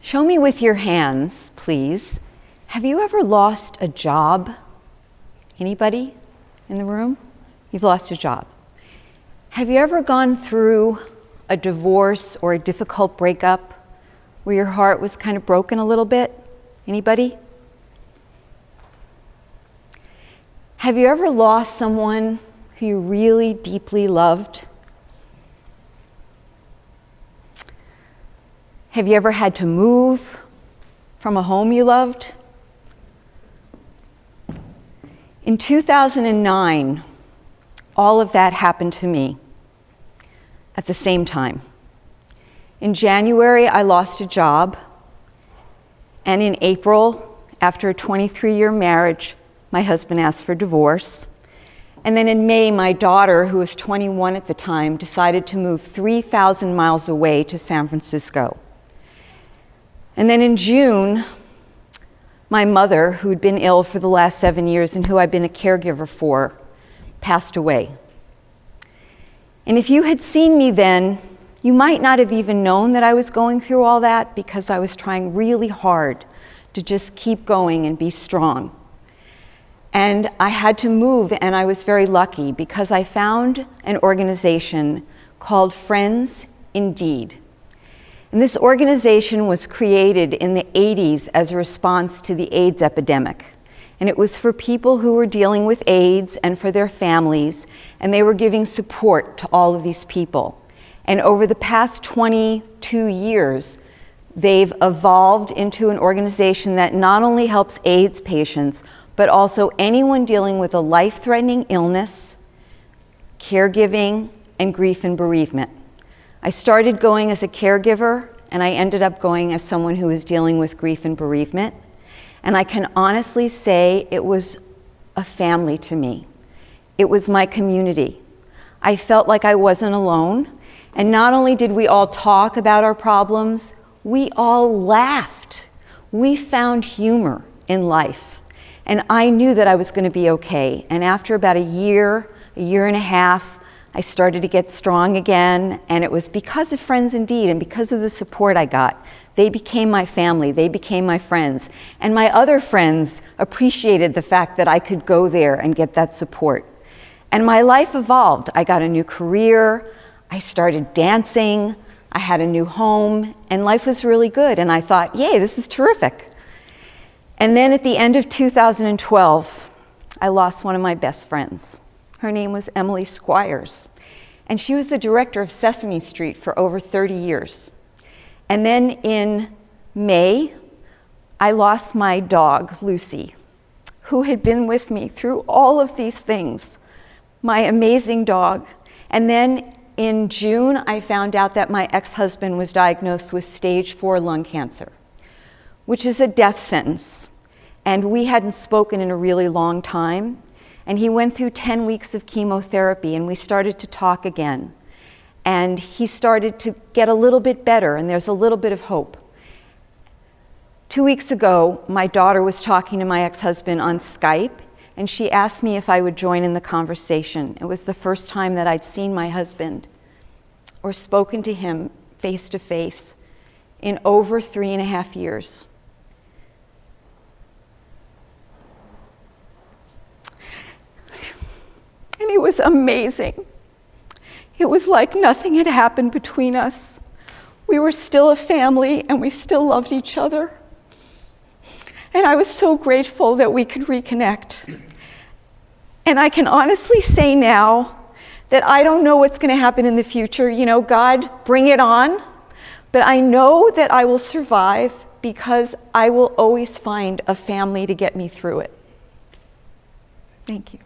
Show me with your hands, please. Have you ever lost a job? Anybody in the room? You've lost a job. Have you ever gone through a divorce or a difficult breakup where your heart was kind of broken a little bit? Anybody? Have you ever lost someone who you really deeply loved? Have you ever had to move from a home you loved? In 2009, all of that happened to me at the same time. In January, I lost a job, and in April, after a 23-year marriage, my husband asked for divorce. And then in May, my daughter, who was 21 at the time, decided to move 3,000 miles away to San Francisco. And then in June, my mother, who'd been ill for the last 7 years and who I've been a caregiver for, passed away. And if you had seen me then, you might not have even known that I was going through all that because I was trying really hard to just keep going and be strong. And I had to move, and I was very lucky because I found an organization called Friends Indeed. And this organization was created in the 80s as a response to the AIDS epidemic. And it was for people who were dealing with AIDS and for their families, and they were giving support to all of these people. And over the past 22 years, they've evolved into an organization that not only helps AIDS patients, but also anyone dealing with a life-threatening illness, caregiving, and grief and bereavement. I started going as a caregiver, and I ended up going as someone who was dealing with grief and bereavement. And I can honestly say it was a family to me. It was my community. I felt like I wasn't alone. And not only did we all talk about our problems, we all laughed. We found humor in life. And I knew that I was going to be okay. And after about a year and a half, I started to get strong again, and it was because of Friends Indeed and because of the support I got. They became my family, they became my friends. And my other friends appreciated the fact that I could go there and get that support. And my life evolved. I got a new career, I started dancing, I had a new home, and life was really good. And I thought, yay, this is terrific. And then at the end of 2012, I lost one of my best friends. Her name was Emily Squires, and she was the director of Sesame Street for over 30 years. And then in May, I lost my dog, Lucy, who had been with me through all of these things, my amazing dog. And then in June, I found out that my ex-husband was diagnosed with stage 4 lung cancer, which is a death sentence. And we hadn't spoken in a really long time. And he went through 10 weeks of chemotherapy, and we started to talk again. And he started to get a little bit better, and there's a little bit of hope. 2 weeks ago, my daughter was talking to my ex-husband on Skype, and she asked me if I would join in the conversation. It was the first time that I'd seen my husband or spoken to him face to face in over 3.5 years. And it was amazing. It was like nothing had happened between us. We were still a family, and we still loved each other. And I was so grateful that we could reconnect. And I can honestly say now that I don't know what's going to happen in the future. You know, God, bring it on. But I know that I will survive because I will always find a family to get me through it. Thank you.